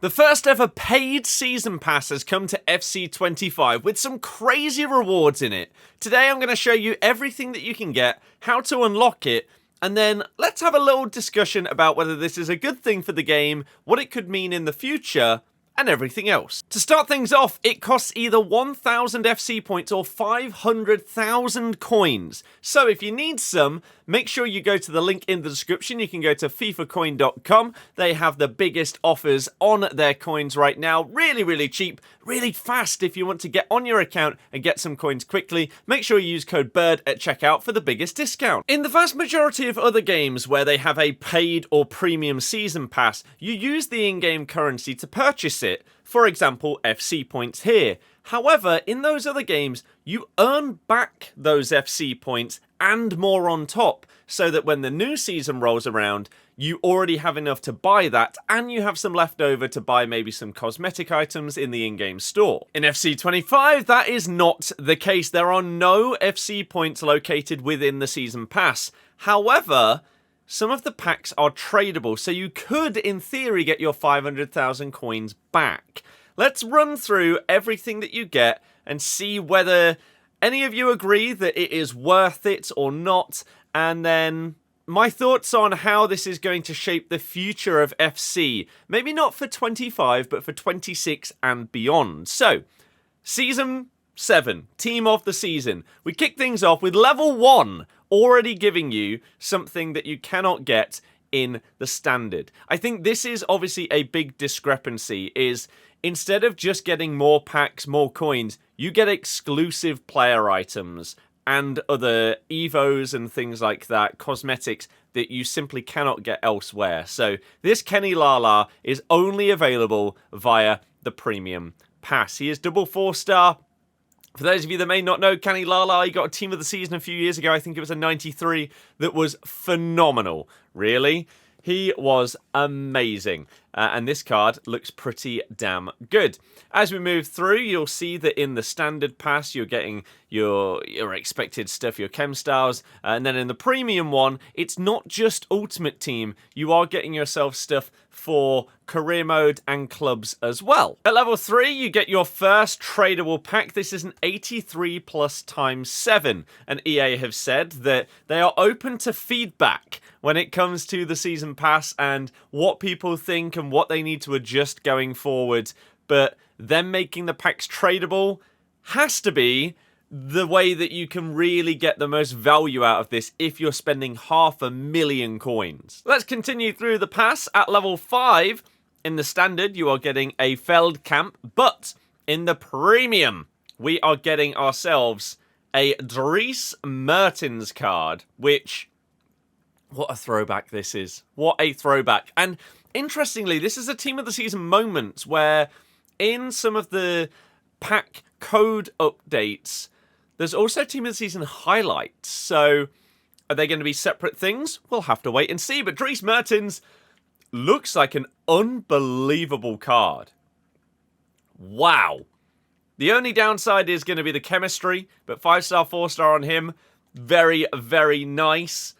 The first ever paid season pass has come to FC25 with some crazy rewards in it. Today I'm going to show you everything that you can get, how to unlock it, and then let's have a little discussion about whether this is a good thing for the game, what it could mean in the future, and everything else. To start things off, it costs either 1,000 FC points or 500,000 coins. So if you need some, make sure you go to the link in the description. You can go to fifacoin.com. They have the biggest offers on their coins right now. Really, really cheap, really fast if you want to get on your account and get some coins quickly. Make sure you use code BIRD at checkout for the biggest discount. In the vast majority of other games where they have a paid or premium season pass, you use the in-game currency to purchase it. For example, FC points here. However, in those other games, you earn back those FC points and more on top, so that when the new season rolls around, you already have enough to buy that, and you have some left over to buy maybe some cosmetic items in the in-game store. In FC25, that is not the case. There are no FC points located within the season pass. However, some of the packs are tradable, so you could, in theory, get your 500,000 coins back. Let's run through everything that you get and see whether any of you agree that it is worth it or not, and then my thoughts on how this is going to shape the future of FC. Maybe not for 25, but for 26 and beyond. So, Season 7, Team of the Season. We kick things off with Level 1, already giving you something that you cannot get in the Standard. I think this is obviously a big discrepancy, is instead of just getting more packs, more coins, you get exclusive player items and other evos and things like that, cosmetics that you simply cannot get elsewhere. So this Kenny Lala is only available via the Premium Pass. He is double 4-star. For those of you that may not know, Kenny Lala, he got a Team of the Season a few years ago. I think it was a 93 that was phenomenal. Really? He was amazing. And this card looks pretty damn good. As we move through, you'll see that in the Standard Pass, you're getting your expected stuff, your chem styles. And then in the Premium one, it's not just Ultimate Team. You are getting yourself stuff for Career Mode and Clubs as well. At level 3, you get your first Tradeable Pack. This is an 83 plus times 7. And EA have said that they are open to feedback when it comes to the Season Pass and what people think and what they need to adjust going forward. But them making the packs tradable has to be the way that you can really get the most value out of this if you're spending 500,000 coins. Let's continue through the pass. At level 5, in the Standard, you are getting a Feld Camp, but in the Premium, we are getting ourselves a Dries Mertens card, which, what a throwback this is. What a throwback. And interestingly, this is a Team of the Season moment where in some of the pack code updates, there's also Team of the Season highlights. So are they going to be separate things? We'll have to wait and see. But Dries Mertens looks like an unbelievable card. Wow. The only downside is going to be the chemistry, but 5-star, 4-star on him. Very, very nice.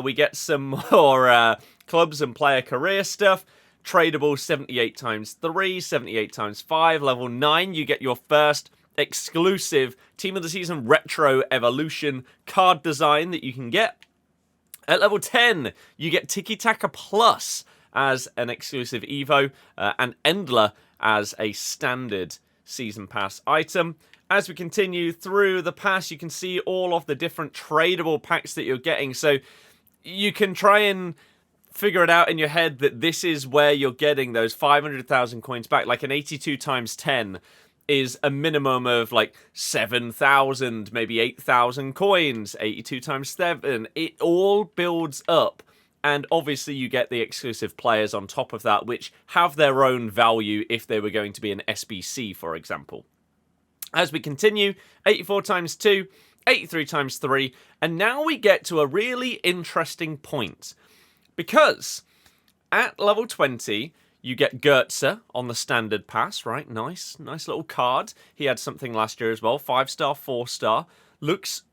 We get some more clubs and player career stuff. Tradable 78 times 3, 78 times 5. Level 9, you get your first exclusive Team of the Season Retro Evolution card design that you can get. At level 10, you get Tiki Taka Plus as an exclusive Evo and Endler as a standard Season Pass item. As we continue through the pass, you can see all of the different tradable packs that you're getting. So you can try and figure it out in your head that this is where you're getting those 500,000 coins back. Like an 82 times 10 is a minimum of like 7,000, maybe 8,000 coins. 82 times 7. It all builds up. And obviously you get the exclusive players on top of that, which have their own value if they were going to be an SBC, for example. As we continue, 84 times 2, 83 times 3, and now we get to a really interesting point. Because at level 20, you get Goetze on the Standard Pass, right? Nice little card. He had something last year as well, 5-star, 4-star. Looks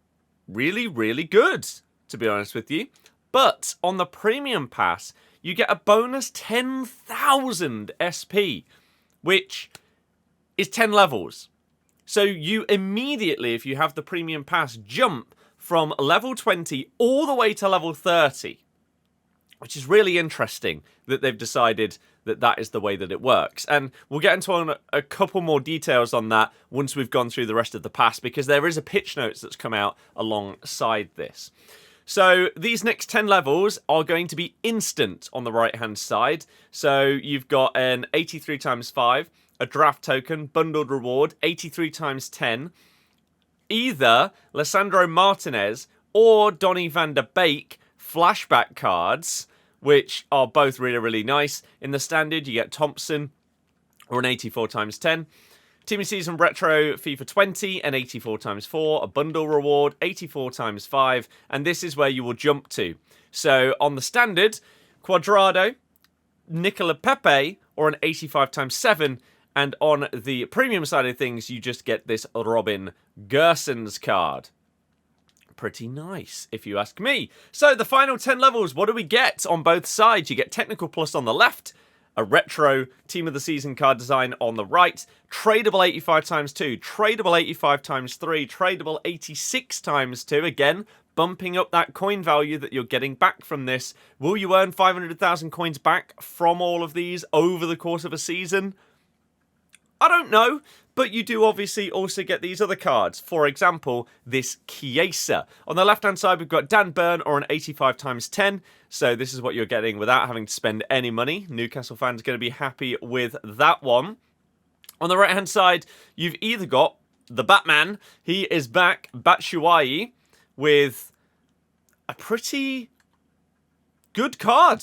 really, really good, to be honest with you. But on the Premium Pass, you get a bonus 10,000 SP, which is 10 levels. So you immediately, if you have the premium pass, jump from level 20 all the way to level 30, which is really interesting that they've decided that that is the way that it works. And we'll get into a couple more details on that once we've gone through the rest of the pass, because there is a pitch notes that's come out alongside this. So these next 10 levels are going to be instant on the right-hand side. So you've got an 83 times 5, a draft token, bundled reward, 83 times 10, either Lissandro Martinez or Donny van der Beek flashback cards, which are both really, really nice. In the standard, you get Thompson or an 84 times 10. Team of Season Retro FIFA 20, an 84 times 4, a bundle reward, 84 times 5, and this is where you will jump to. So on the standard, Cuadrado, Nicola Pepe, or an 85 times 7, and on the premium side of things, you just get this Robin Gersons card. Pretty nice, if you ask me. So the final 10 levels, what do we get on both sides? You get Technical Plus on the left, a retro Team of the Season card design on the right, tradable 85 times 2, tradable 85 times 3, tradable 86 times 2, again, bumping up that coin value that you're getting back from this. Will you earn 500,000 coins back from all of these over the course of a season? I don't know, but you do obviously also get these other cards. For example, this Chiesa. On the left-hand side, we've got Dan Burn or an 85 times 10. So this is what you're getting without having to spend any money. Newcastle fans are going to be happy with that one. On the right-hand side, you've either got the Batman. He is back, Batshuayi, with a pretty good card,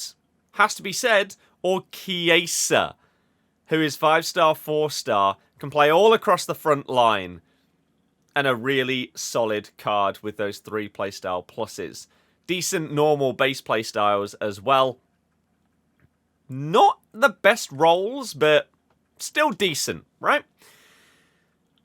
has to be said, or Chiesa, who is 5-star, 4-star, can play all across the front line, and a really solid card with those 3 playstyle pluses. Decent normal base playstyles as well. Not the best rolls, but still decent, right?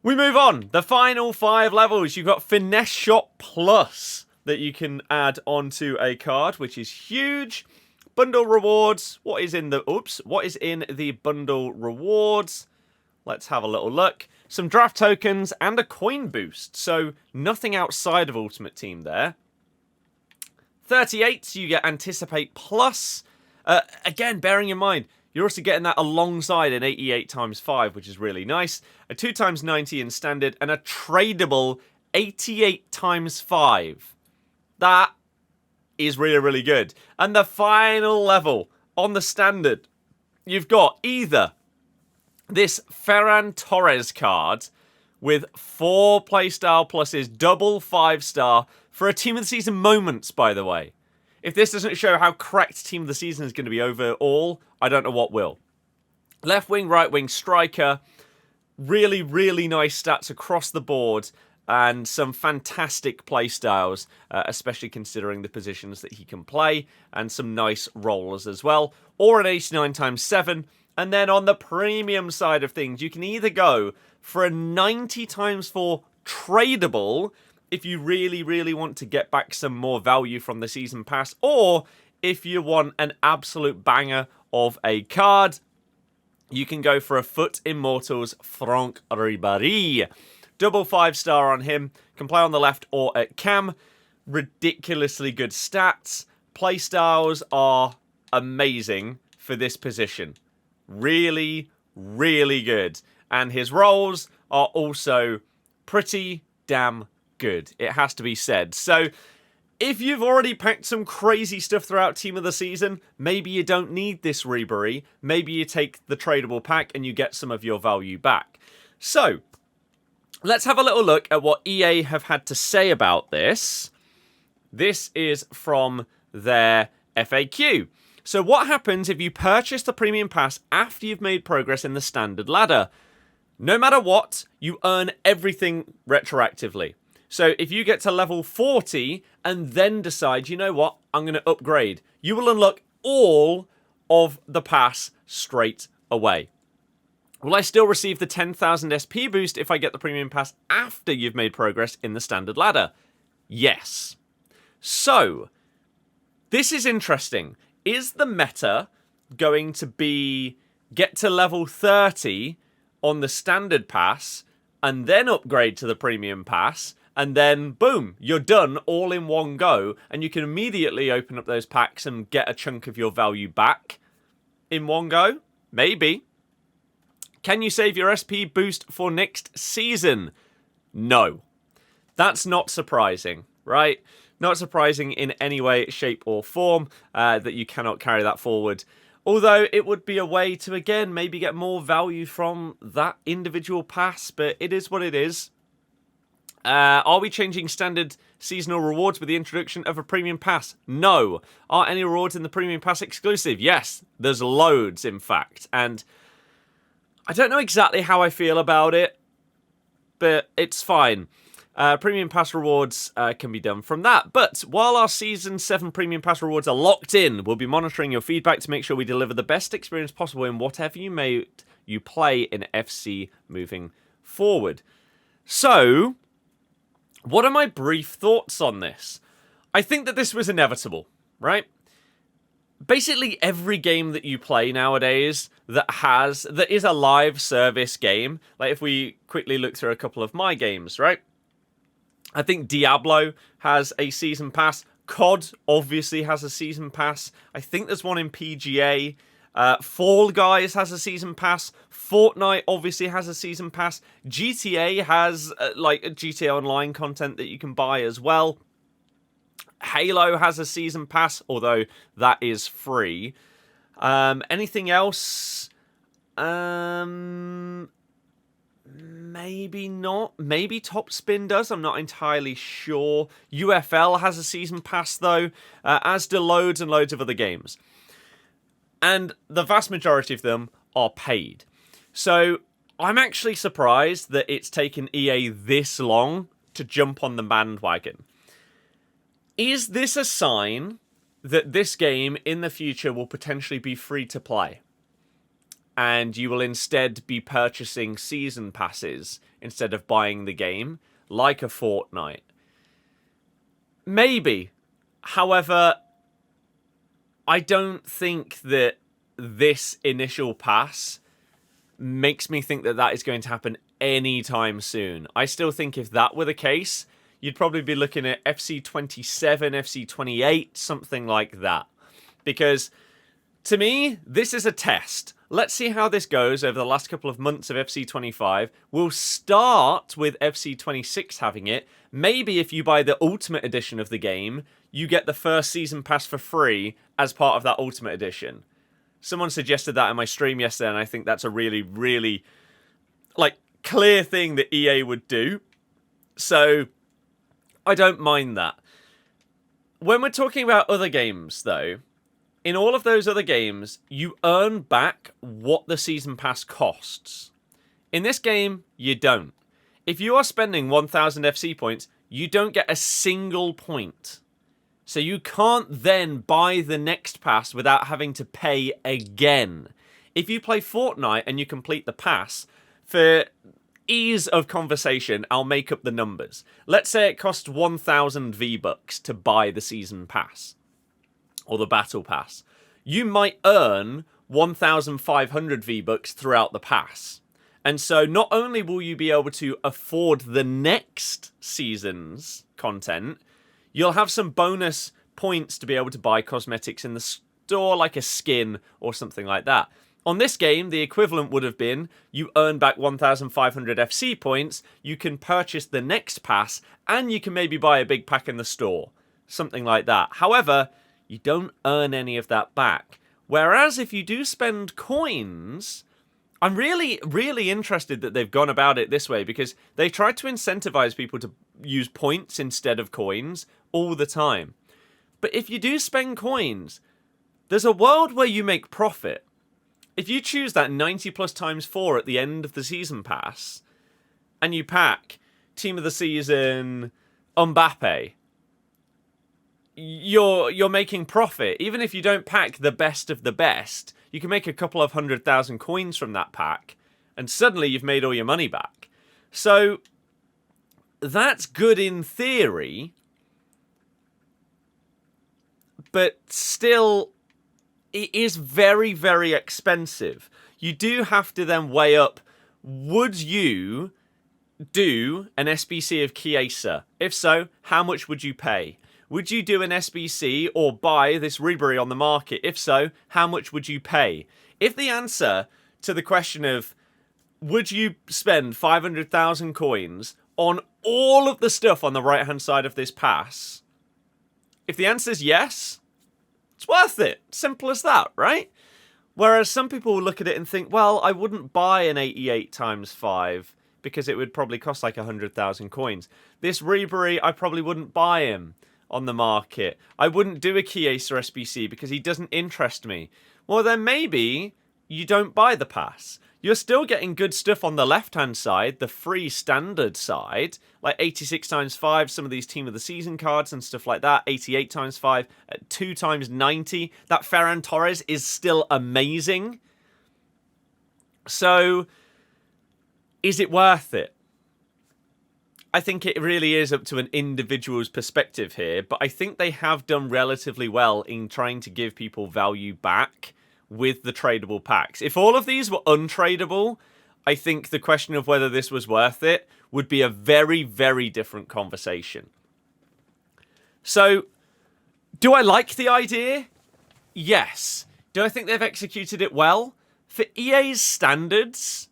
We move on. The final 5 levels. You've got Finesse Shop Plus that you can add onto a card, which is huge. Bundle rewards. What is in the bundle rewards? Let's have a little look. Some draft tokens and a coin boost. So nothing outside of Ultimate Team there. 38, you get Anticipate Plus. Again, bearing in mind, you're also getting that alongside an 88 times 5, which is really nice. A 2 times 90 in standard and a tradable 88 times 5. That is really, really good. And the final level on the standard, you've got either this Ferran Torres card with 4 playstyle pluses, double 5-star for a Team of the Season moments, by the way. If this doesn't show how correct Team of the Season is going to be overall, I don't know what will. Left wing, right wing striker. Really, really nice stats across the board. And some fantastic play styles, especially considering the positions that he can play, and some nice rollers as well. Or an 89 times 7. And then on the premium side of things, you can either go for a 90 times 4 tradable, if you really, really want to get back some more value from the season pass, or if you want an absolute banger of a card, you can go for a Foot Immortals Franck Ribéry. Double 5-star on him. Can play on the left or at cam. Ridiculously good stats. Playstyles are amazing for this position. Really, really good. And his rolls are also pretty damn good. It has to be said. So if you've already packed some crazy stuff throughout Team of the Season, maybe you don't need this Ribéry. Maybe you take the tradable pack and you get some of your value back. So let's have a little look at what EA have had to say about this. This is from their FAQ. So what happens if you purchase the Premium Pass after you've made progress in the Standard ladder? No matter what, you earn everything retroactively. So if you get to level 40 and then decide, you know what, I'm going to upgrade, you will unlock all of the pass straight away. Will I still receive the 10,000 SP boost if I get the Premium Pass after you've made progress in the Standard ladder? Yes. So, this is interesting. is the meta going to be get to level 30 on the standard pass and then upgrade to the premium pass, and then boom, you're done all in one go, and you can immediately open up those packs and get a chunk of your value back in one go? Maybe. Can you save your SP boost for next season? No. That's not surprising, right? Not surprising in any way, shape, or form that you cannot carry that forward. Although it would be a way to, again, maybe get more value from that individual pass, but it is what it is. Are we changing standard seasonal rewards with the introduction of a premium pass? No. Are any rewards in the premium pass exclusive? Yes. There's loads, in fact. And I don't know exactly how I feel about it, but it's fine. Premium pass rewards can be done from that. But while our Season 7 Premium Pass rewards are locked in, we'll be monitoring your feedback to make sure we deliver the best experience possible in whatever you play in FC moving forward. So, what are my brief thoughts on this? I think that this was inevitable, right? Basically, every game that you play nowadays that is a live service game, like if we quickly look through a couple of my games, right? I think Diablo has a season pass. COD obviously has a season pass. I think there's one in PGA. Fall Guys has a season pass. Fortnite obviously has a season pass. GTA has like GTA Online content that you can buy as well. Halo has a season pass, although that is free. Anything else? Maybe not. Maybe Topspin does. I'm not entirely sure. UFL has a season pass, though, as do loads and loads of other games. And the vast majority of them are paid. So I'm actually surprised that it's taken EA this long to jump on the bandwagon. Is this a sign that this game in the future will potentially be free to play? And you will instead be purchasing season passes instead of buying the game, like a Fortnite? Maybe. However, I don't think that this initial pass makes me think that that is going to happen anytime soon. I still think if that were the case, you'd probably be looking at FC27, FC28, something like that. Because, to me, this is a test. Let's see how this goes over the last couple of months of FC25. We'll start with FC26 having it. Maybe if you buy the Ultimate Edition of the game, you get the first season pass for free as part of that Ultimate Edition. Someone suggested that in my stream yesterday, and I think that's a really, really, clear thing that EA would do. So, I don't mind that. When we're talking about other games, though, in all of those other games, you earn back what the season pass costs. In this game, you don't. If you are spending 1,000 FC points, you don't get a single point. So you can't then buy the next pass without having to pay again. If you play Fortnite and you complete the pass, for ease of conversation, I'll make up the numbers. Let's say it costs 1,000 V-Bucks to buy the season pass, or the battle pass. You might earn 1,500 V-Bucks throughout the pass. And so not only will you be able to afford the next season's content, you'll have some bonus points to be able to buy cosmetics in the store, like a skin or something like that. On this game, the equivalent would have been, you earn back 1,500 FC points, you can purchase the next pass, and you can maybe buy a big pack in the store. Something like that. However, you don't earn any of that back. Whereas if you do spend coins, I'm really, really interested that they've gone about it this way, because they try to incentivize people to use points instead of coins all the time. But if you do spend coins, there's a world where you make profit. If you choose that 90 plus times 4 at the end of the season pass, and you pack Team of the Season Mbappe, you're making profit. Even if you don't pack the best of the best, you can make a couple of 100,000 coins from that pack, and suddenly you've made all your money back. So, that's good in theory, but still, it is very, very expensive. You do have to then weigh up, would you do an SBC of Chiesa? If so, how much would you pay? Would you do an SBC or buy this Ribery on the market? If so, how much would you pay? If the answer to the question of would you spend 500,000 coins on all of the stuff on the right-hand side of this pass, if the answer is yes, it's worth it. Simple as that, right? Whereas some people will look at it and think, well, I wouldn't buy an 88 times 5 because it would probably cost like 100,000 coins. This Ribery, I probably wouldn't buy him on the market. I wouldn't do a Chiesa SBC because he doesn't interest me. Well, then maybe you don't buy the pass. You're still getting good stuff on the left-hand side, the free standard side, like 86 times 5, some of these Team of the Season cards and stuff like that, 88 times 5, 2 times 90. That Ferran Torres is still amazing. So, is it worth it? I think it really is up to an individual's perspective here, but I think they have done relatively well in trying to give people value back with the tradable packs. If all of these were untradeable, I think the question of whether this was worth it would be a very, very different conversation. So, do I like the idea? Yes. Do I think they've executed it well? For EA's standards,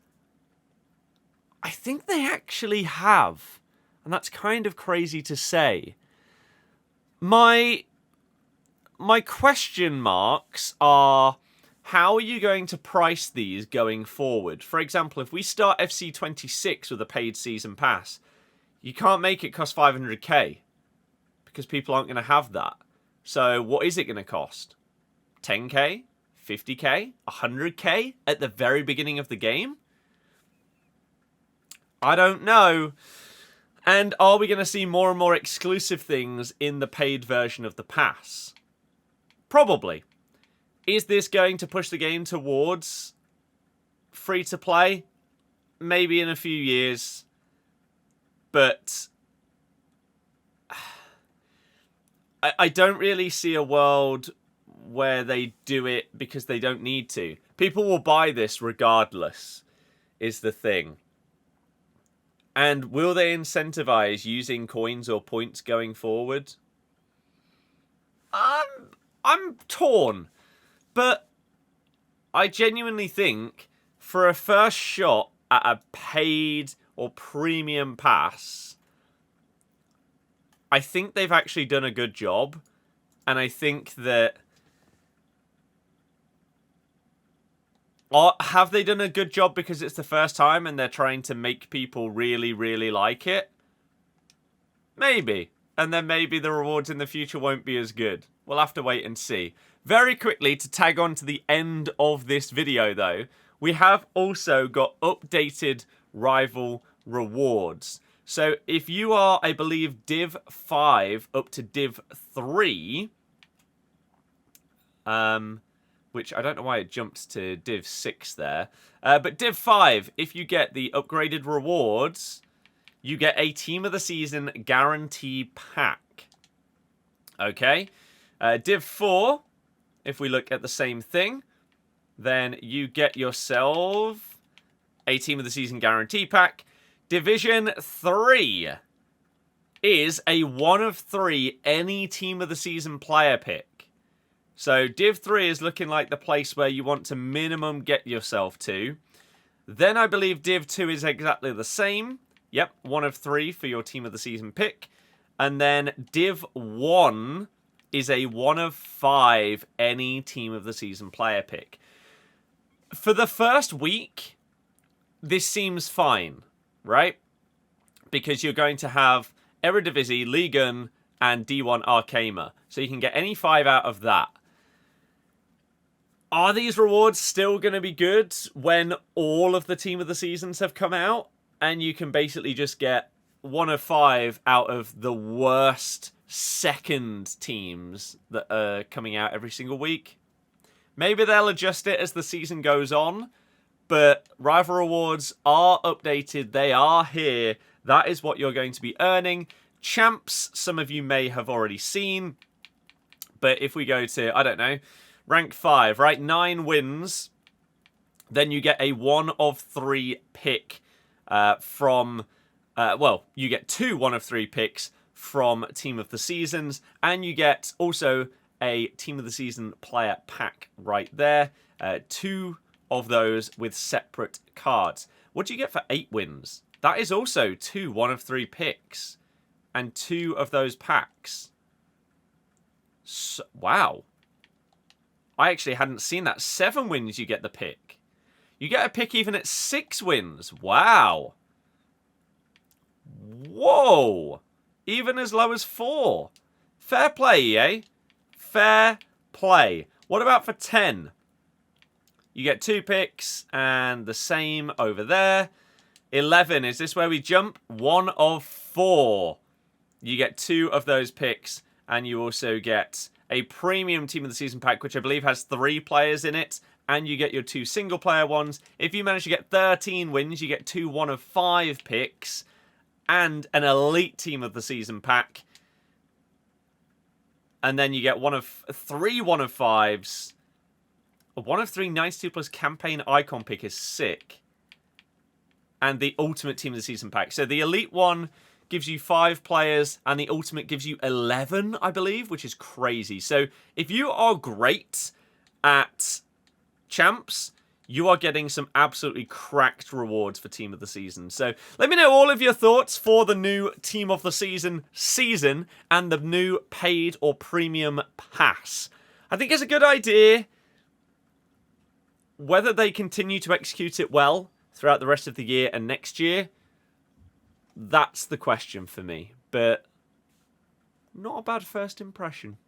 I think they actually have. And that's kind of crazy to say. My question marks are, how are you going to price these going forward? For example, if we start FC26 with a paid season pass, you can't make it cost 500k because people aren't going to have that. So what is it going to cost? 10k? 50k? 100k at the very beginning of the game? I don't know. And are we going to see more and more exclusive things in the paid version of the pass? Probably. Is this going to push the game towards free-to-play? Maybe in a few years. But I don't really see a world where they do it because they don't need to. People will buy this regardless, is the thing. And will they incentivize using coins or points going forward? I'm torn. But I genuinely think for a first shot at a paid or premium pass, I think they've actually done a good job. And I think that... have they done a good job because it's the first time and they're trying to make people really, really like it? Maybe. And then maybe the rewards in the future won't be as good. We'll have to wait and see. Very quickly, to tag on to the end of this video, though, we have also got updated rival rewards. So if you are, I believe, Div 5 up to Div 3, which I don't know why it jumped to Div 6 there, but Div 5, if you get the upgraded rewards, you get a Team of the Season guarantee pack. Okay? Div 4, if we look at the same thing, then you get yourself a Team of the Season guarantee pack. Division 3 is a 1 of 3 any Team of the Season player pick. So Div 3 is looking like the place where you want to minimum get yourself to. Then I believe Div 2 is exactly the same. Yep, 1 of 3 for your Team of the Season pick. And then Div 1 is a 1 of 5 any Team of the Season player pick. For the first week, this seems fine, right? Because you're going to have Eredivisie, Ligue 1, and D1 Arkema. So you can get any 5 out of that. Are these rewards still going to be good when all of the Team of the Seasons have come out? And you can basically just get 1 of 5 out of the worst second teams that are coming out every single week. Maybe they'll adjust it as the season goes on, but rival rewards are updated. They are here. That is what you're going to be earning. Champs, some of you may have already seen, but if we go to, I don't know, Rank 5, right? 9 wins. Then you get a 1 of 3 pick from... well, you get 2 1 of 3 picks from Team of the Seasons. And you get also a Team of the Season player pack right there. 2 of those with separate cards. What do you get for 8 wins? That is also 2 1 of 3 picks. And 2 of those packs. So, wow. I actually hadn't seen that. 7 wins, you get the pick. You get a pick even at 6 wins. Wow. Whoa. Even as low as 4. Fair play, EA. Fair play. What about for 10? You get 2 picks and the same over there. 11, is this where we jump? 1 of 4. You get 2 of those picks and you also get a premium Team of the Season pack, which I believe has 3 players in it. And you get your 2 single player ones. If you manage to get 13 wins, you get 2 1 of 5 picks. And an elite Team of the Season pack. And then you get 1 of 3 1 of 5s. A 1 of 3 92 plus campaign icon pick is sick. And the ultimate Team of the Season pack. So the elite one gives you 5 players, and the ultimate gives you 11, I believe, which is crazy. So if you are great at champs, you are getting some absolutely cracked rewards for Team of the Season. So let me know all of your thoughts for the new Team of the Season and the new paid or premium pass. I think it's a good idea. Whether they continue to execute it well throughout the rest of the year and next year, that's the question for me. But not a bad first impression.